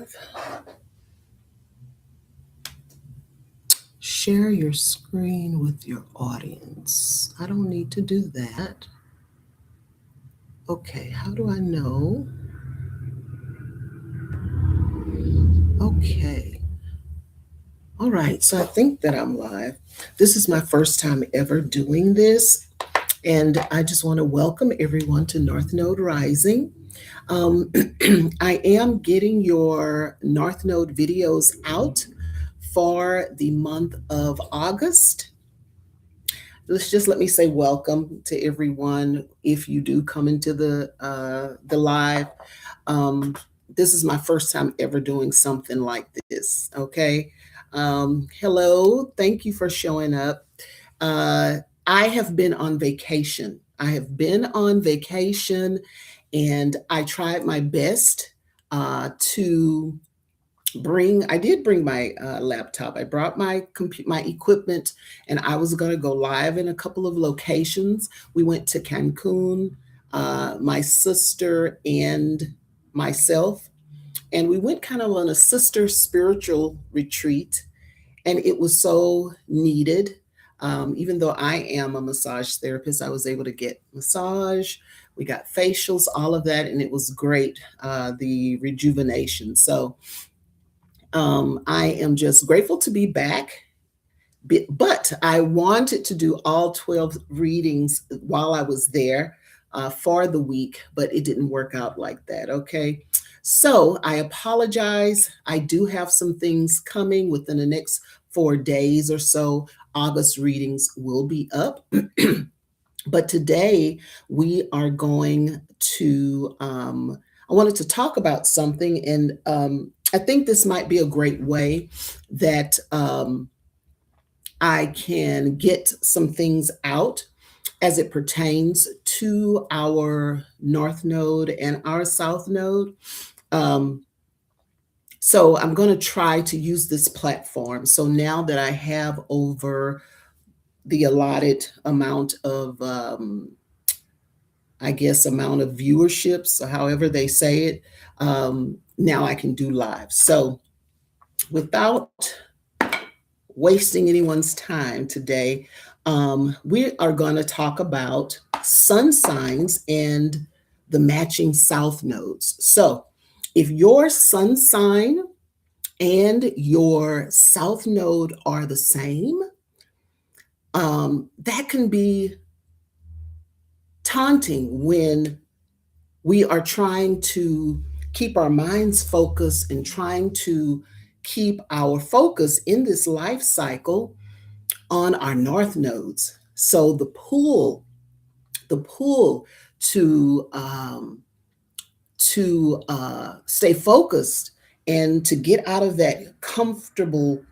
live. Share your screen with your audience. I don't need to do that. Okay, how do I know? Okay. All right, so I think that I'm live. This is my first time ever doing this, and I just want to welcome everyone to North Node Rising. Um, I am getting your North Node videos out for the month of August. Let's just let me say welcome to everyone. If you do come into the live, um, this is my first time ever doing something like this. Okay, hello, thank you for showing up. Uh, I have been on vacation. I have been on vacation, and I tried my best to I did bring my laptop. I brought my equipment, and I was going to go live in a couple of locations. We went to Cancun, my sister and myself, and we went kind of on a sister spiritual retreat, and it was so needed. Even though I am a massage therapist, I was able to get massage. We got facials, all of that, and it was great. The rejuvenation. So I am just grateful to be back. But I wanted to do all 12 readings while I was there for the week, but it didn't work out like that. Okay. So I apologize. I do have some things coming within the next 4 days or so. August readings will be up. But today we are going to, I wanted to talk about something, and I think this might be a great way that I can get some things out as it pertains to our North Node and our South Node. Um, so I'm going to try to use this platform. So now that I have over the allotted amount of I guess, amount of viewerships, or however they say it, now I can do live. So without wasting anyone's time today, we are going to talk about sun signs and the matching south nodes. So if your sun sign and your south node are the same, that can be taunting when we are trying to keep our minds focused and trying to keep our focus in this life cycle on our north nodes. So the pull to stay focused and to get out of that comfortable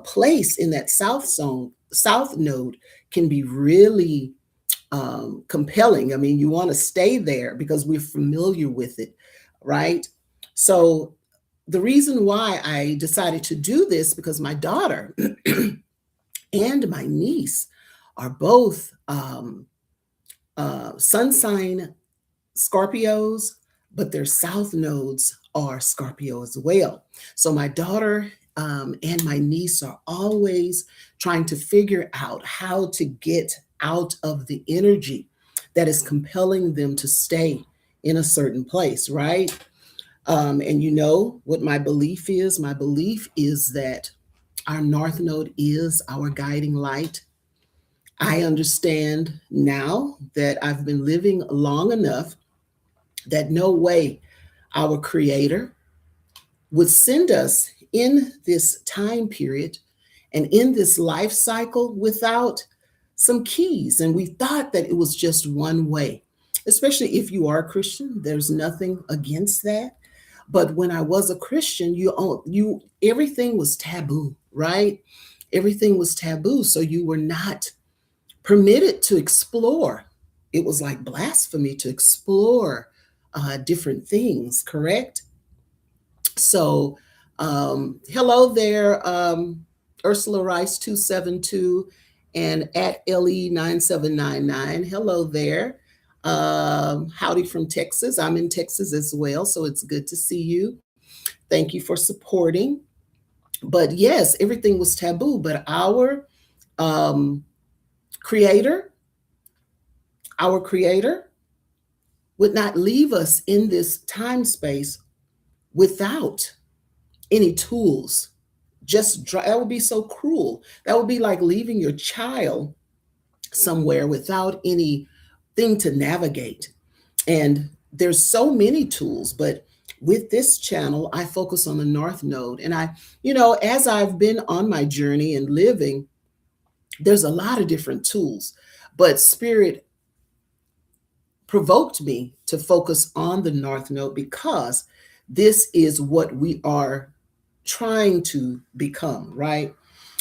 place in that south node can be really compelling. I mean, you want to stay there because we're familiar with it, right? So the reason why I decided to do this, because my daughter and my niece are both sun sign Scorpios, but their south nodes are Scorpio as well. So my daughter and my niece are always trying to figure out how to get out of the energy that is compelling them to stay in a certain place, right? And you know what my belief is? My belief is that our north node is our guiding light. I understand now that I've been living long enough that no way our Creator would send us in this time period and in this life cycle without some keys. And we thought that it was just one way, especially if you are a Christian. There's nothing against that. But when I was a Christian, you everything was taboo, right? Everything was taboo. So you were not permitted to explore. It was like blasphemy to explore different things, correct? So, hello there, Ursula Rice 272 and at LE9799. Hello there. Howdy from Texas. I'm in Texas as well, so it's good to see you. Thank you for supporting. But yes, everything was taboo. But um, creator, our creator would not leave us in this time space without any tools. That would be so cruel. That would be like leaving your child somewhere without anything to navigate. And there's so many tools, but with this channel, I focus on the North Node. And as I've been on my journey and living, there's a lot of different tools, but Spirit provoked me to focus on the North Node because this is what we are trying to become, right?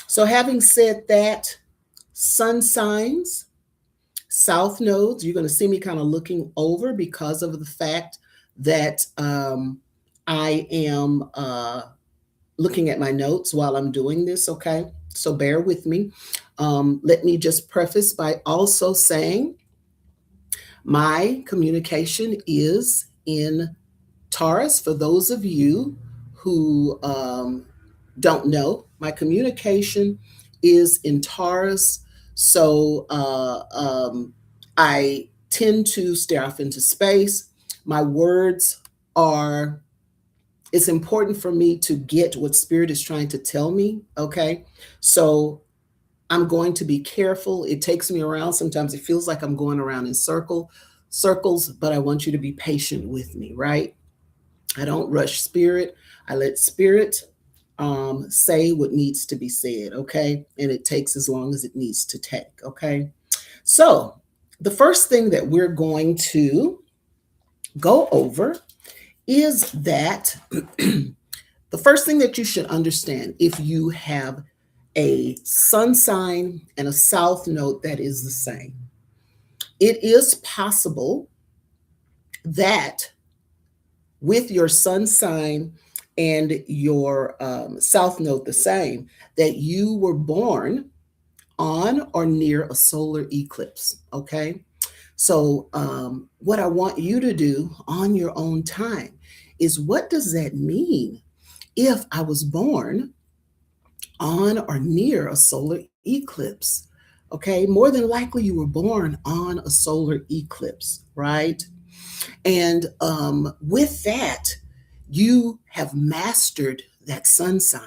So, having said that, sun signs, south nodes, you're going to see me kind of looking over because of the fact that I am looking at my notes while I'm doing this, okay? So bear with me. Let me just preface by also saying my communication is in Taurus. For those of you who don't know, my communication is in Taurus. So I tend to stare off into space. My words are, it's important for me to get what Spirit is trying to tell me. Okay. So I'm going to be careful. It takes me around. Sometimes it feels like I'm going around in circles, but I want you to be patient with me, right? I don't rush Spirit. I let Spirit say what needs to be said, okay? And it takes as long as it needs to take, okay? So, the first thing that we're going to go over is that the first thing that you should understand, if you have a sun sign and a south node that is the same, it is possible that with your sun sign and your south node the same, that you were born on or near a solar eclipse. Okay. So, what I want you to do on your own time is, what does that mean if I was born on or near a solar eclipse? Okay. More than likely, you were born on a solar eclipse, right? And with that, you have mastered that sun sign.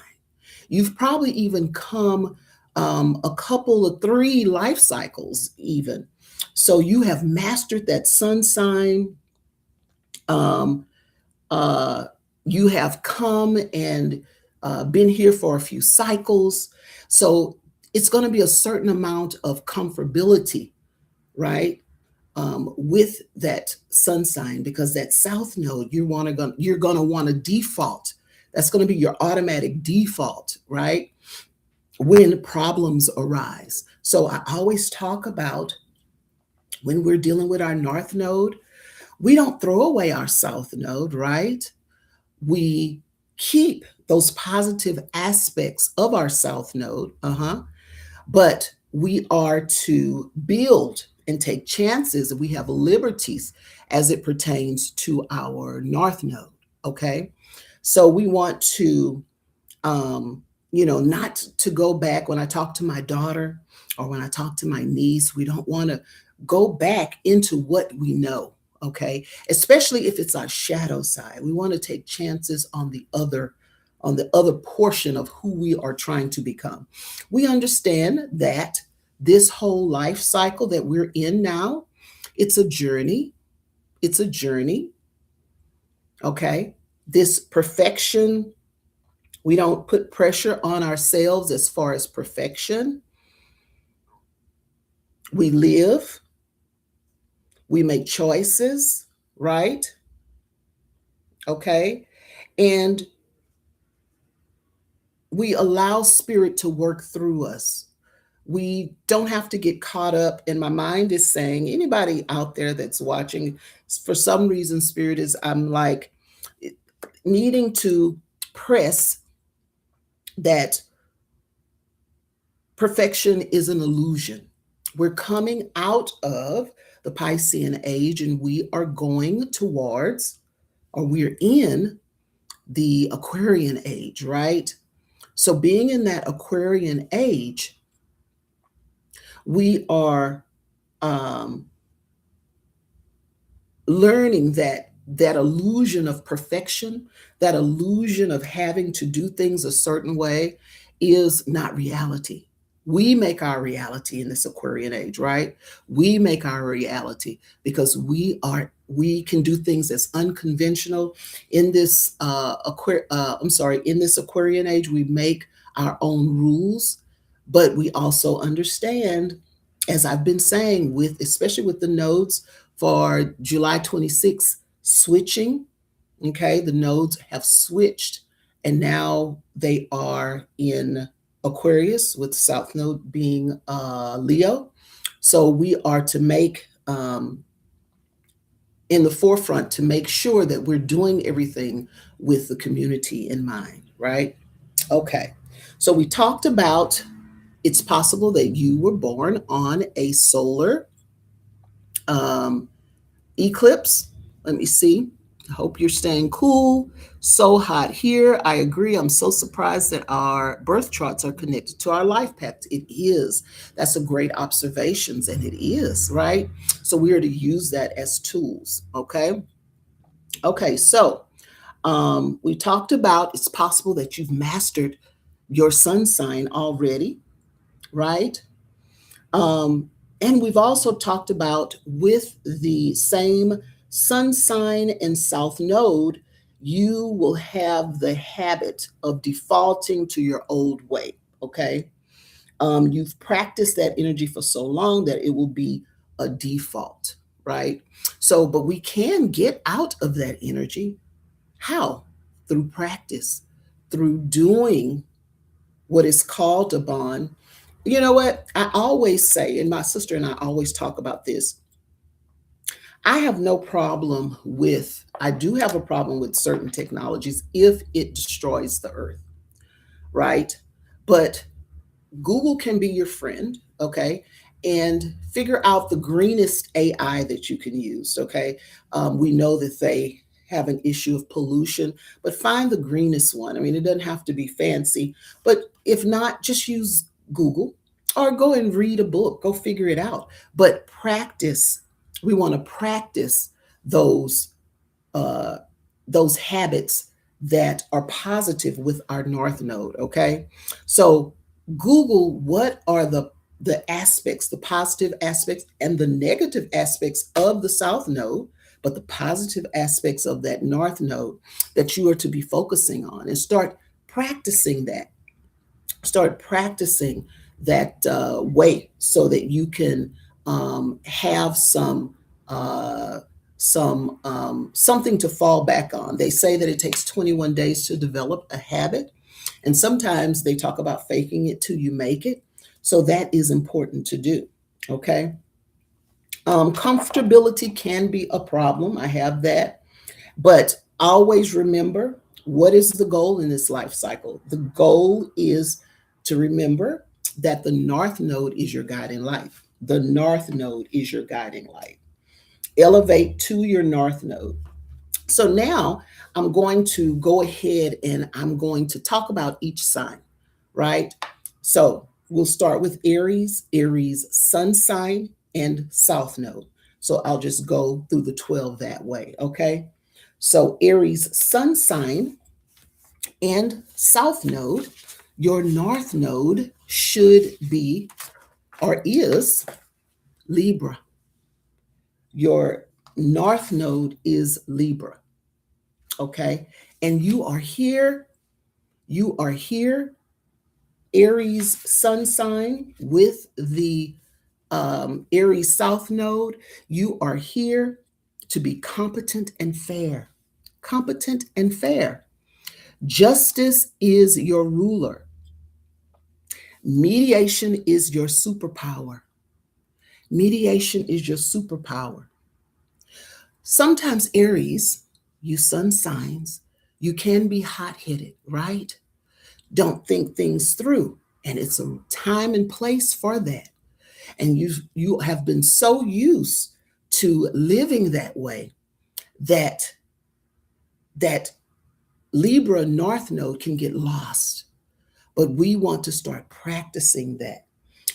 You've probably even come a couple of 3 life cycles, even. So you have mastered that sun sign. Um, uh, you have come and been here for a few cycles. So it's going to be a certain amount of comfortability, right? With that sun sign, because that south node, you're gonna want to default. That's going to be your automatic default, right? When problems arise. So I always talk about, when we're dealing with our north node, we don't throw away our south node, right? We keep those positive aspects of our south node, but we are to build and take chances. We have liberties as it pertains to our north node. Okay. So we want to, not to go back. When I talk to my daughter or when I talk to my niece, we don't want to go back into what we know. Okay. Especially if it's our shadow side. We want to take chances on the other portion of who we are trying to become. We understand that this whole life cycle that we're in now, it's a journey. It's a journey. Okay. This perfection, we don't put pressure on ourselves as far as perfection. We live, we make choices, right? Okay. And we allow Spirit to work through us. We don't have to get caught up. And my mind is saying, anybody out there that's watching, for some reason, Spirit is, I'm like, needing to press that perfection is an illusion. We're coming out of the Piscean age and we are going towards, or we're in the Aquarian age, right? So being in that Aquarian age, we are um, learning that illusion of perfection, that illusion of having to do things a certain way is not reality. We make our reality in this Aquarian age, right? We make our reality because we can do things as unconventional in this in this Aquarian age. We make our own rules, but we also understand, as I've been saying, with especially with the nodes for July 26th switching. Okay, the nodes have switched and now they are in Aquarius, with the South Node being Leo. So we are to make in the forefront to make sure that we're doing everything with the community in mind, right? Okay, so we talked about it's possible that you were born on a solar um, eclipse. Let me see. I hope you're staying cool. So hot here. I agree. I'm so surprised that our birth charts are connected to our life path. It is. That's a great observation, and it is, right? So we are to use that as tools. Okay. Okay. So we talked about it's possible that you've mastered your sun sign already, right? Um, and we've also talked about with the same sun sign and south node, you will have the habit of defaulting to your old way. Okay. You've practiced that energy for so long that it will be a default, right? So, but we can get out of that energy. How? Through practice, through doing what is called upon. You know what? I always say, and my sister and I always talk about this. I have no problem with, I do have a problem with certain technologies if it destroys the earth, right? But Google can be your friend, okay? And figure out the greenest AI that you can use, okay? We know that they have an issue of pollution, but find the greenest one. I mean, it doesn't have to be fancy, but if not, just use Google or go and read a book, go figure it out. But practice, we want to practice those uh, those habits that are positive with our north node. Okay, so Google what are the aspects, the positive aspects and the negative aspects of the south node, but the positive aspects of that north node that you are to be focusing on, and start practicing that. Start practicing that way so that you can have uh, something to fall back on. They say that it takes 21 days to develop a habit, and sometimes they talk about faking it till you make it. So that is important to do. Okay. Comfortability can be a problem. I have that. But always remember, what is the goal in this life cycle? The goal is to remember that the North Node is your guiding light. The North Node is your guiding light. Elevate to your North Node. So now I'm going to go ahead and I'm going to talk about each sign, right? So we'll start with Aries, Aries sun sign and South Node. So I'll just go through the 12 that way, okay? So Aries sun sign and South Node, your North Node should be or is Libra. Your North Node is Libra, okay? And you are here, Aries sun sign with the Aries South Node. You are here to be competent and fair. Competent and fair. Justice is your ruler. Mediation is your superpower. Mediation is your superpower. Sometimes, Aries, you sun signs, you can be hot headed, right? Don't think things through. And it's a time and place for that. And you have been so used to living that way that that Libra North Node can get lost, but we want to start practicing that.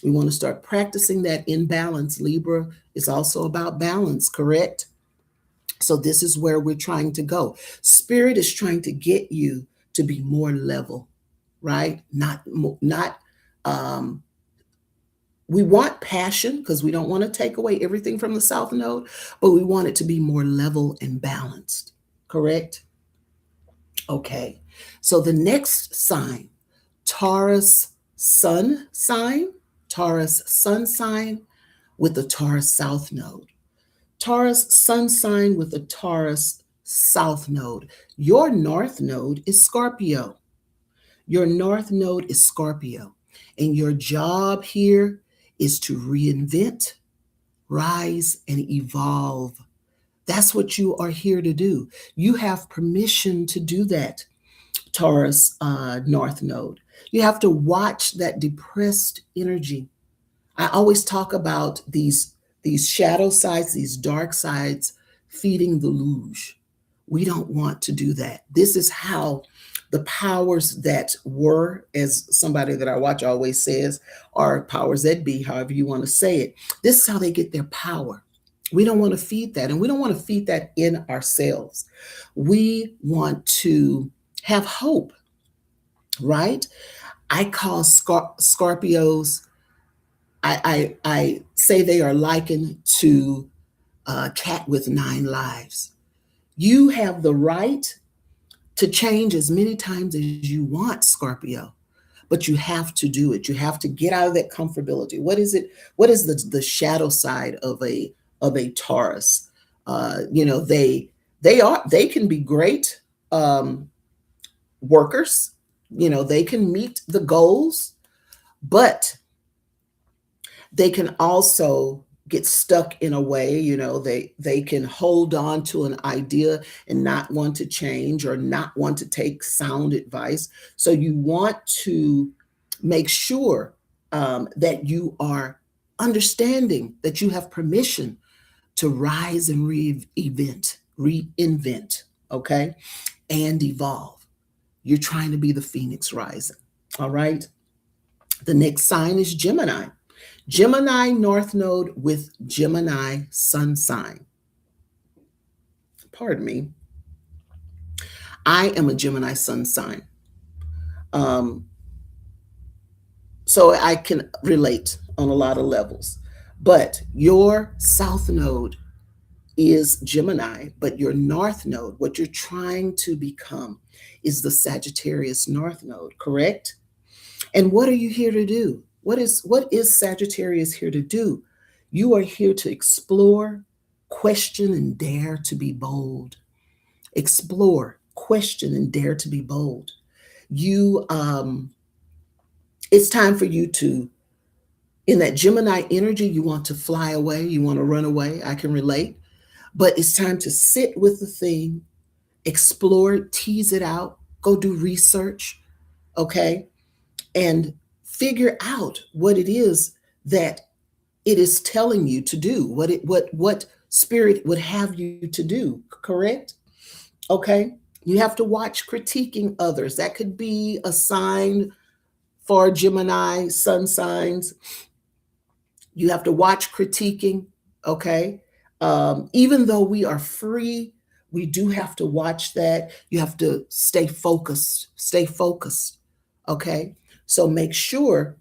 We want to start practicing that in balance. Libra is also about balance, correct? So this is where we're trying to go. Spirit is trying to get you to be more level, right? Not um, we want passion because we don't want to take away everything from the South Node, but we want it to be more level and balanced, correct? Okay. So the next sign, Taurus Sun sign, Taurus Sun sign with the Taurus South Node. Taurus Sun sign with a Taurus South Node. Your North Node is Scorpio. Your North Node is Scorpio. And your job here is to reinvent, rise, and evolve. That's what you are here to do. You have permission to do that, Taurus North Node. You have to watch that depressed energy. I always talk about these shadow sides, these dark sides feeding the luge. We don't want to do that. This is how the powers that were, as somebody that I watch always says, are powers that be, however you want to say it. This is how they get their power. We don't want to feed that, and we don't want to feed that in ourselves. We want to have hope, right? I call Scorpios, I say they are likened to a cat with 9 lives. You have the right to change as many times as you want, Scorpio, but you have to do it. You have to get out of that comfortability. What is it? What is the shadow side of a Taurus? They can be great workers. They can meet the goals, but they can also get stuck in a way. They can hold on to an idea and not want to change or not want to take sound advice. So you want to make sure that you are understanding that you have permission to rise and reinvent, okay, and evolve. You're trying to be the phoenix rising. All right. The next sign is Gemini. Gemini North Node with Gemini Sun sign. Pardon me. I am a Gemini Sun sign. Um, so I can relate on a lot of levels. But your South Node is Gemini, but your North Node, what you're trying to become, is the Sagittarius North Node, correct? And what are you here to do? What is Sagittarius here to do? You are here to explore, question, and dare to be bold. Explore, question, and dare to be bold. You It's time for you to, in that Gemini energy, you want to fly away, you want to run away. I can relate. But it's time to sit with the thing, explore it, tease it out, go do research, okay? And figure out what it is that it is telling you to do, what spirit would have you to do, correct? Okay? You have to watch critiquing others. That could be a sign for Gemini sun signs. You have to watch critiquing, okay? Even though we are free, we do have to watch that. You have to stay focused, okay? So make sure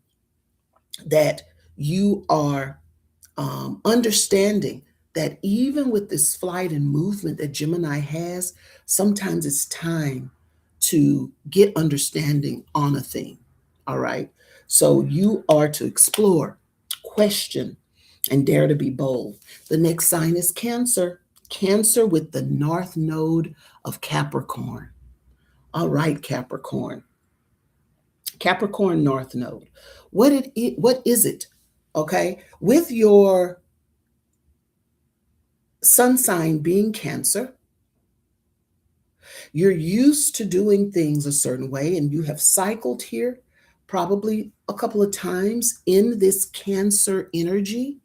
that you are understanding that even with this flight and movement that Gemini has, sometimes it's time to get understanding on a thing. All right. So you are to explore, question, and dare to be bold. The next sign is Cancer. Cancer with the North Node of Capricorn. All right, Capricorn. Capricorn North Node. What is it? Okay. With your sun sign being Cancer, you're used to doing things a certain way, and you have cycled here probably a couple of times in this Cancer energy.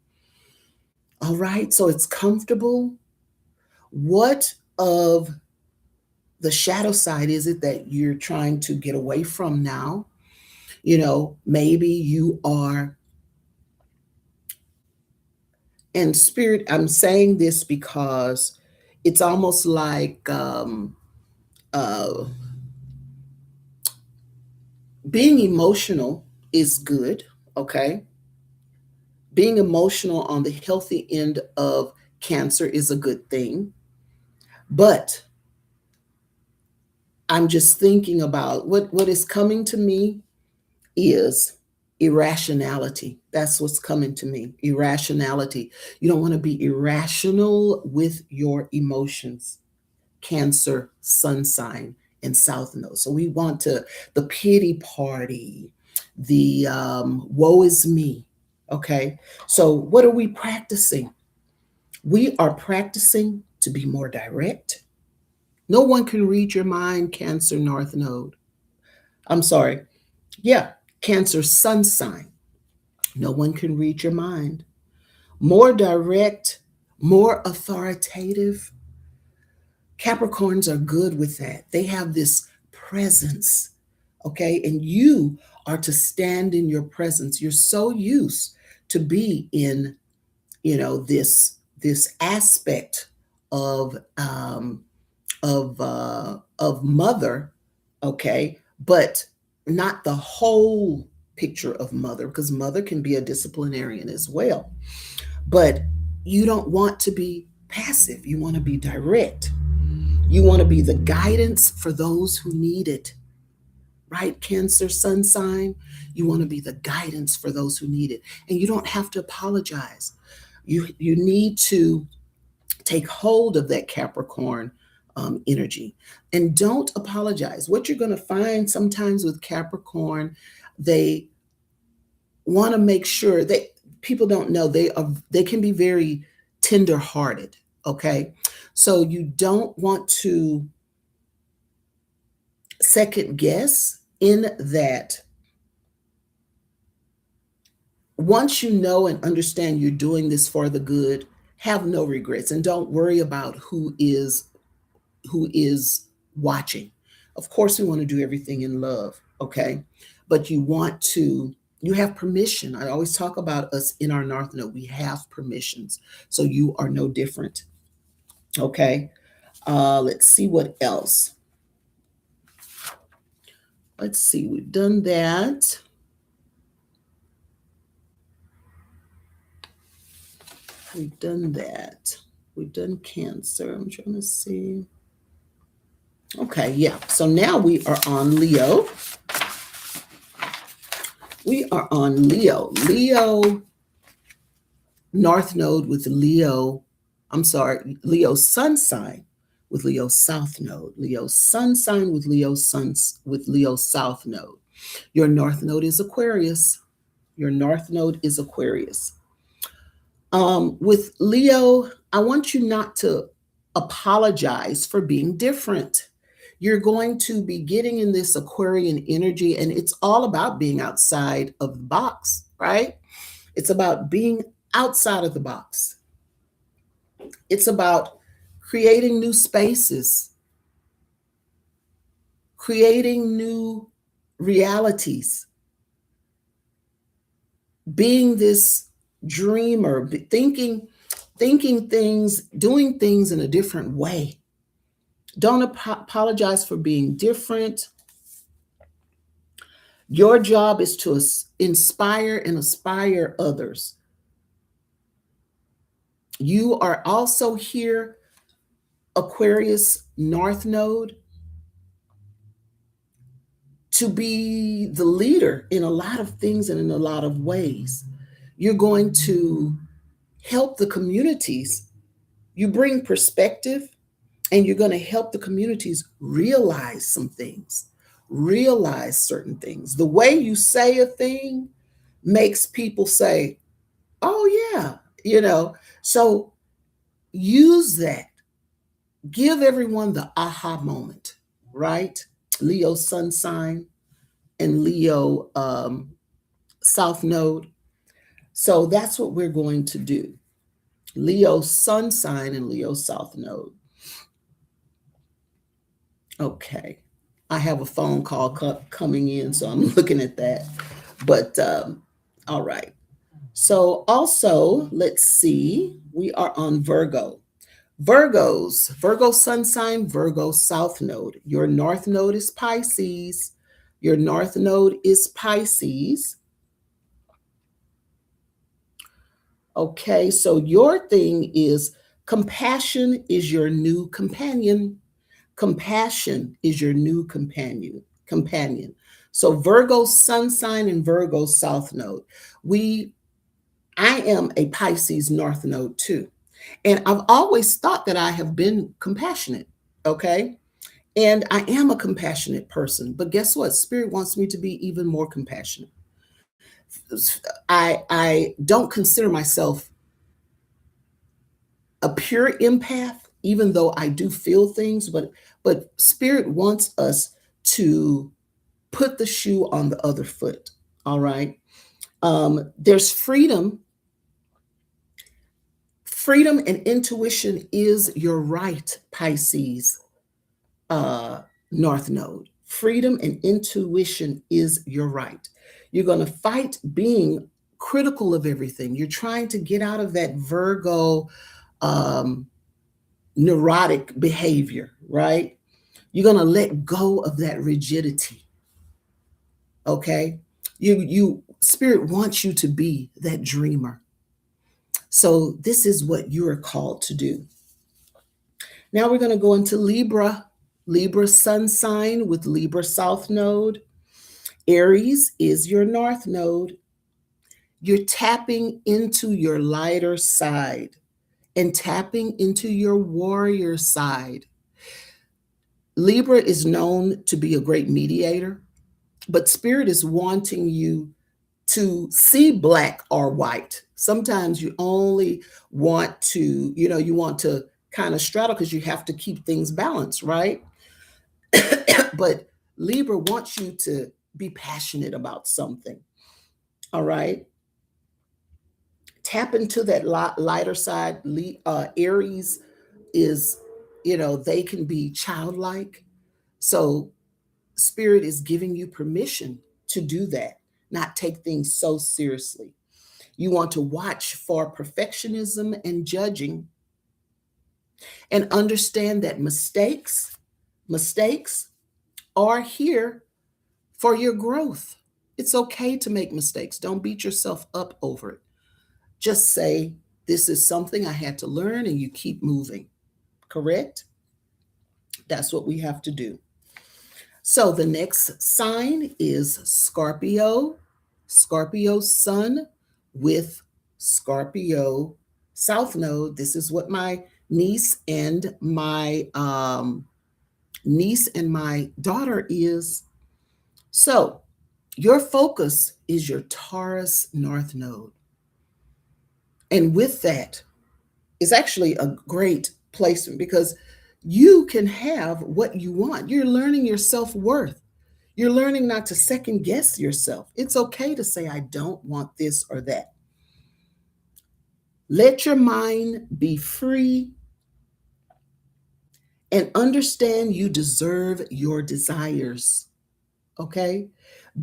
All right, so it's comfortable. What of The shadow side is it that you're trying to get away from now? Maybe you are, and spirit, I'm saying this because it's almost like uh, being emotional is good, okay? Being emotional on the healthy end of cancer is a good thing. But I'm just thinking about what is coming to me is irrationality. That's what's coming to me. Irrationality. You don't want to be irrational with your emotions. Cancer, sun sign, and south node. So we want to, the pity party, the woe is me. Okay. So what are we practicing? We are practicing to be more direct. No one can read your mind, Cancer North Node. I'm sorry. Yeah, Cancer Sun sign. No one can read your mind. More direct, more authoritative. Capricorns are good with that. They have this presence, okay? And you are to stand in your presence. You're so used to be in, this aspect of of mother, okay, but not the whole picture of mother, because mother can be a disciplinarian as well. But you don't want to be passive. You want to be direct. You want to be the guidance for those who need it, right? Cancer sun sign. You want to be the guidance for those who need it, and you don't have to apologize. You need to take hold of that Capricorn energy, and don't apologize. What you're going to find sometimes with Capricorn, they want to make sure that people don't know they can be very tender hearted. Okay, so you don't want to second guess in that. Once you know and understand you're doing this for the good, have no regrets, and don't worry about who is watching. Of course, we want to do everything in love, okay? But you have permission. I always talk about us in our North Node. We have permissions. So you are no different, okay? Let's see what else. Let's see, we've done that. We've done that. We've done Cancer. I'm trying to see. Okay, yeah. So now we are on Leo. We are on Leo. Leo North Node with Leo. I'm sorry, Leo Sun sign with Leo South Node. Leo Sun sign with Leo South Node. Your North Node is Aquarius. Your North Node is Aquarius. With Leo, I want you not to apologize for being different. You're going to be getting in this Aquarian energy, and it's all about being outside of the box, right? It's about being outside of the box. It's about creating new spaces, creating new realities, being this dreamer, thinking things, doing things in a different way. Don't apologize for being different. Your job is to inspire and aspire others. You are also here, Aquarius North Node, to be the leader in a lot of things and in a lot of ways. You're going to help the communities. You bring perspective, and you're going to help the communities realize some things, realize certain things. The way you say a thing makes people say, oh, yeah, So use that. Give everyone the aha moment, right? Leo sun sign and Leo South Node. So that's what we're going to do. Leo sun sign and Leo South Node. Okay. I have a phone call coming in, so I'm looking at that. But all right. So also, let's see, we are on Virgo. Virgo sun sign, Virgo south node. Your north node is Pisces. Your north node is Pisces. Okay, so your thing is compassion is your new companion. Compassion is your new companion. So Virgo sun sign and Virgo south node. We I am a Pisces north node too. And I've always thought that I have been compassionate. Okay. And I am a compassionate person. But guess what? Spirit wants me to be even more compassionate. I don't consider myself a pure empath, even though I do feel things, but Spirit wants us to put the shoe on the other foot. All right. There's freedom. Freedom and intuition is your right, Pisces North Node. Freedom and intuition is your right. You're going to fight being critical of everything. You're trying to get out of that Virgo um, neurotic behavior, right? You're going to let go of that rigidity. Okay? You Spirit wants you to be that dreamer. So this is what you are called to do. Now we're going to go into Libra. Libra sun sign with Libra south node. Aries is your north node. You're tapping into your lighter side and tapping into your warrior side. Libra is known to be a great mediator, but Spirit is wanting you to see black or white. Sometimes you only want to, you want to kind of straddle because you have to keep things balanced, right? But Libra wants you to be passionate about something. All right. Tap into that lighter side. Aries is, they can be childlike. So Spirit is giving you permission to do that, not take things so seriously. You want to watch for perfectionism and judging and understand that mistakes are here for your growth. It's okay to make mistakes. Don't beat yourself up over it. Just say, this is something I had to learn, and you keep moving. Correct? That's what we have to do. So the next sign is Scorpio. Scorpio sun with Scorpio south node. This is what my niece and my daughter is. So your focus is your Taurus north node. And with that, is actually a great placement because you can have what you want. You're learning your self-worth. You're learning not to second guess yourself. It's okay to say, I don't want this or that. Let your mind be free and understand you deserve your desires. Okay?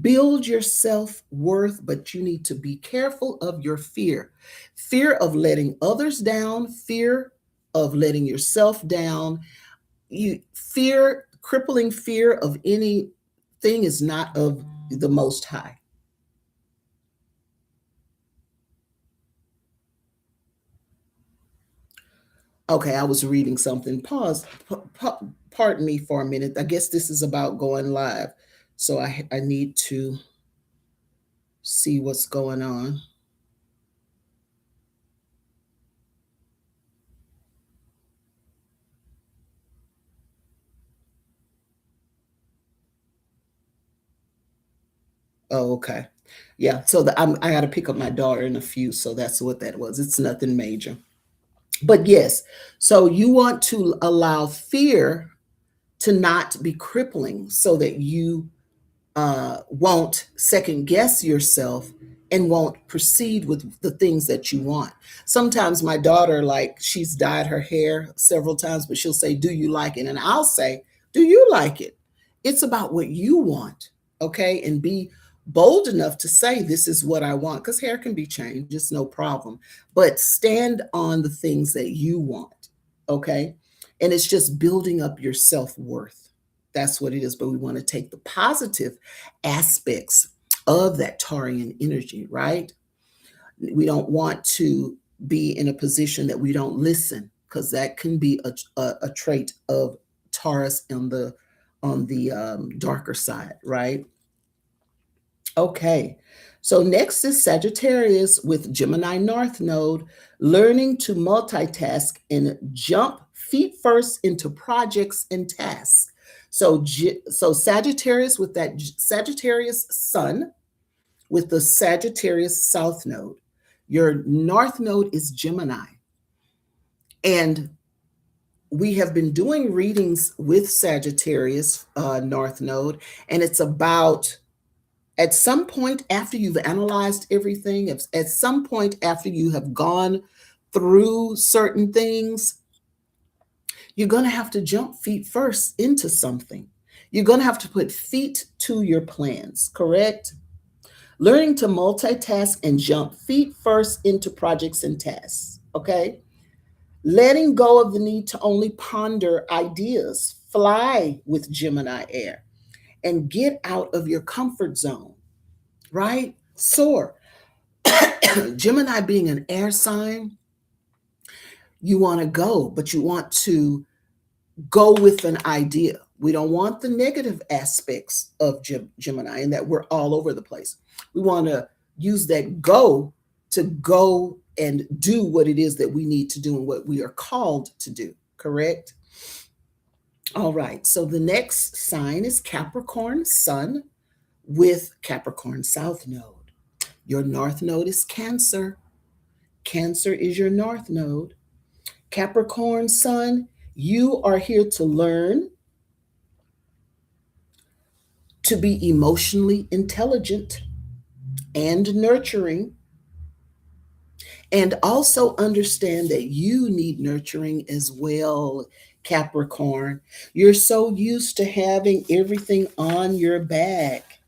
Build your self-worth, but you need to be careful of your fear. Fear of letting others down, fear of letting yourself down. Crippling fear of anything is not of the Most High. Okay, I was reading something. Pause. Pardon me for a minute. I guess this is about going live. So I need to see what's going on. Oh, okay. Yeah. So I got to pick up my daughter in a few. So that's what that was. It's nothing major. But yes, so you want to allow fear to not be crippling so that you won't second guess yourself and won't proceed with the things that you want. Sometimes my daughter, like, she's dyed her hair several times, but she'll say, do you like it? And I'll say, Do you like it? It's about what you want, okay? And be bold enough to say, this is what I want, because hair can be changed, it's no problem. But stand on the things that you want, okay? And it's just building up your self worth. That's what it is. But we want to take the positive aspects of that Taurean energy, right? We don't want to be in a position that we don't listen, because that can be a trait of Taurus on the darker side, right? Okay. So next is Sagittarius with Gemini North Node, learning to multitask and jump feet first into projects and tasks. So Sagittarius with that Sagittarius Sun with the Sagittarius South Node. Your North Node is Gemini. And we have been doing readings with Sagittarius North Node, and it's about at some point after you've analyzed everything, at some point after you have gone through certain things, you're going to have to jump feet first into something. You're going to have to put feet to your plans, correct? Learning to multitask and jump feet first into projects and tasks, okay? Letting go of the need to only ponder ideas, fly with Gemini air, and get out of your comfort zone, right? Soar. Gemini being an air sign, you want to go, but you want to go with an idea. We don't want the negative aspects of Gemini and that we're all over the place. We want to use that go to go and do what it is that we need to do and what we are called to do, correct? All right, so the next sign is Capricorn Sun with Capricorn South Node. Your North Node is Cancer. Cancer is your North Node. Capricorn Sun, you are here to learn to be emotionally intelligent and nurturing, and also understand that you need nurturing as well, Capricorn. You're so used to having everything on your back.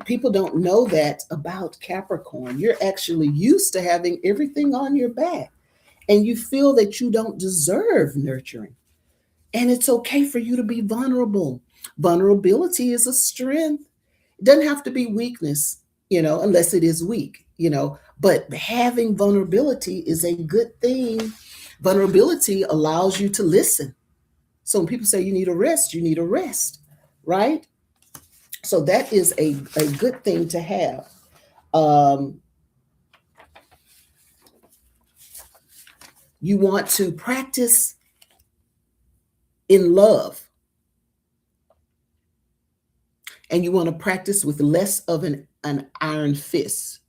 People don't know that about Capricorn. You're actually used to having everything on your back, and you feel that you don't deserve nurturing. And it's okay for you to be vulnerable. Vulnerability is a strength. It doesn't have to be weakness, unless it is weak, but having vulnerability is a good thing. Vulnerability allows you to listen. So when people say you need a rest, right? So that is a good thing to have. Um, you want to practice in love, and you want to practice with less of an iron fist.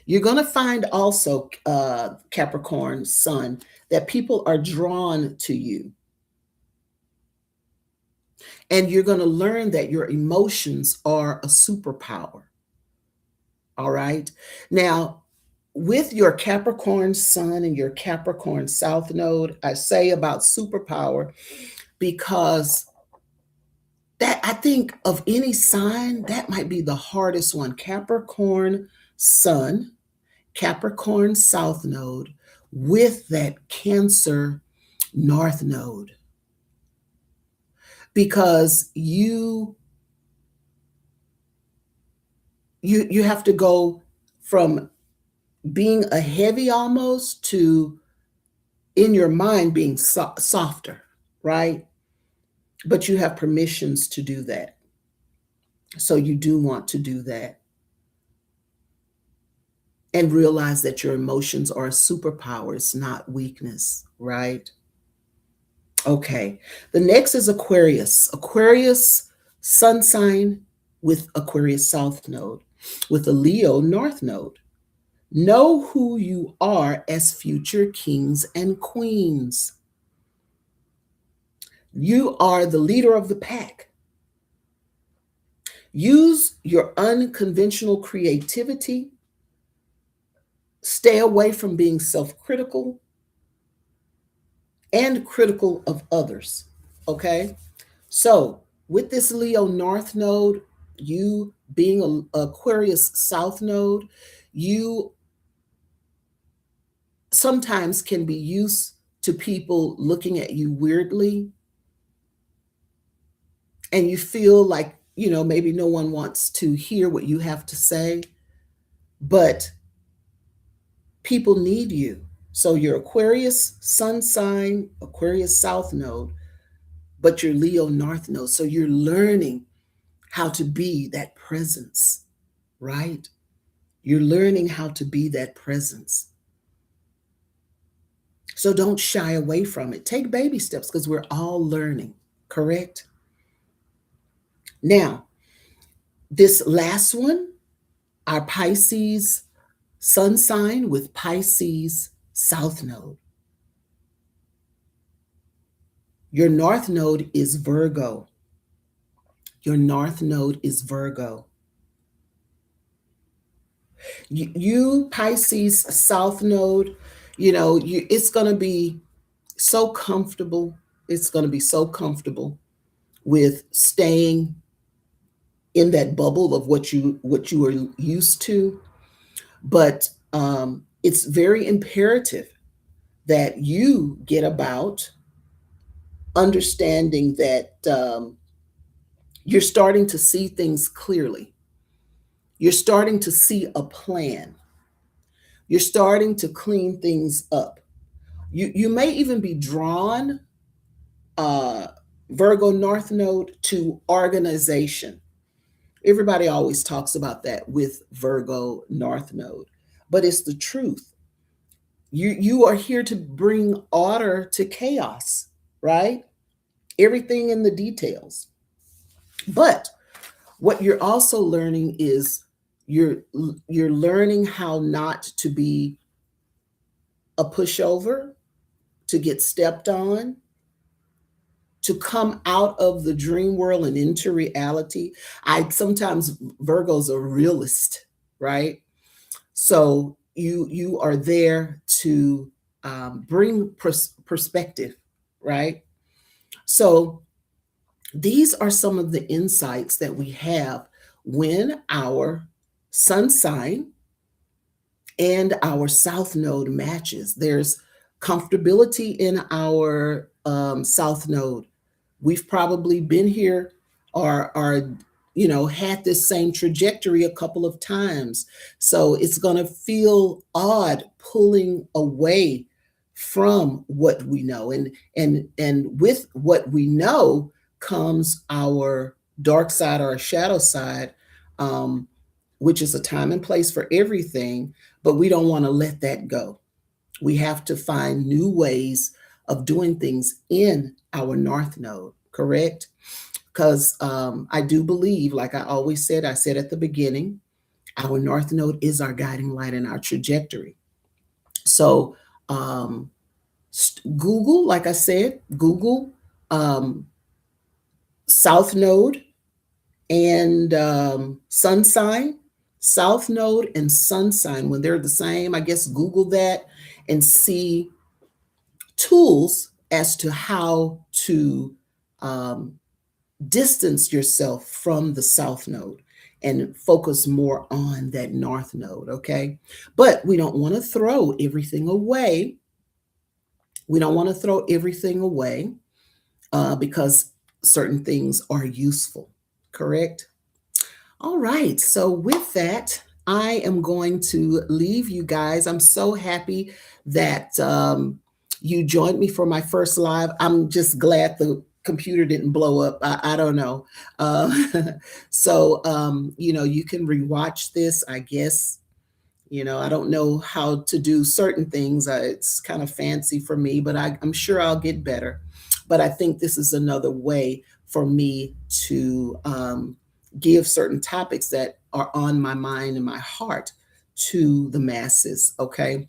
You're going to find also, Capricorn Sun, that people are drawn to you. And you're going to learn that your emotions are a superpower. All right. Now, with your Capricorn Sun and your Capricorn South Node, I say about superpower because that, I think, of any sign, that might be the hardest one. Capricorn Sun, Capricorn South Node with that Cancer North Node. Because you have to go from being a heavy almost to, in your mind, being softer, right? But you have permissions to do that. So you do want to do that. And realize that your emotions are a superpower, it's not weakness, right? Okay. The next is Aquarius. Aquarius sun sign with Aquarius South Node, with a Leo North Node. Know who you are as future kings and queens. You are the leader of the pack. Use your unconventional creativity. Stay away from being self critical and critical of others. Okay. So with this Leo North node, you being a Aquarius South node, you sometimes can be used to people looking at you weirdly, and you feel like, maybe no one wants to hear what you have to say, but people need you. So you're Aquarius Sun sign, Aquarius South node, but you're Leo North node. So you're learning how to be that presence, right? You're learning how to be that presence. So don't shy away from it. Take baby steps because we're all learning, correct? Now, this last one, our Pisces sun sign with Pisces south node. Your north node is Virgo. Your north node is Virgo. You Pisces south node, it's going to be so comfortable. It's going to be so comfortable with staying in that bubble of what you are used to, but it's very imperative that you get about understanding that you're starting to see things clearly. You're starting to see a plan. You're starting to clean things up. You may even be drawn, uh, Virgo North Node, to organization. Everybody always talks about that with Virgo North Node, but it's the truth. You are here to bring order to chaos, right? Everything in the details. But what you're also learning is you're you're learning how not to be a pushover, to get stepped on, to come out of the dream world and into reality. I sometimes Virgo's a realist, right? So you are there to bring perspective, right? So these are some of the insights that we have when our sun sign and our south node matches. There's comfortability in our south node. We've probably been here or had this same trajectory a couple of times. So it's going to feel odd pulling away from what we know. And with what we know comes our dark side or our shadow side, um, which is a time and place for everything, but we don't want to let that go. We have to find new ways of doing things in our north node, correct? Because I do believe, like I said at the beginning, our north node is our guiding light and our trajectory. So um, Google, like I said, Google um, south node and sun sign, south node and sun sign. When they're the same, I guess Google that and see tools as to how to um, distance yourself from the south node and focus more on that north node, okay? But we don't want to throw everything away. We don't want to throw everything away because certain things are useful, correct? All right. So, with that, I am going to leave you guys. I'm so happy that you joined me for my first live. I'm just glad the computer didn't blow up. I don't know. Uh, so, you can rewatch this, I guess. I don't know how to do certain things. It's kind of fancy for me, but I'm sure I'll get better. But I think this is another way for me to give certain topics that are on my mind and my heart to the masses. Okay.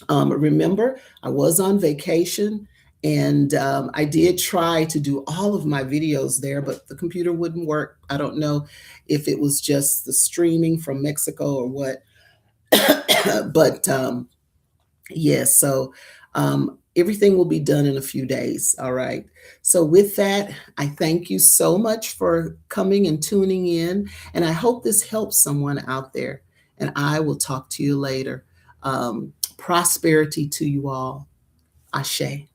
Remember, I was on vacation and I did try to do all of my videos there, but the computer wouldn't work. I don't know if it was just the streaming from Mexico or what. But yes, so Everything will be done in a few days. All right. So, with that, I thank you so much for coming and tuning in. And I hope this helps someone out there. And I will talk to you later. Prosperity to you all. Ashe.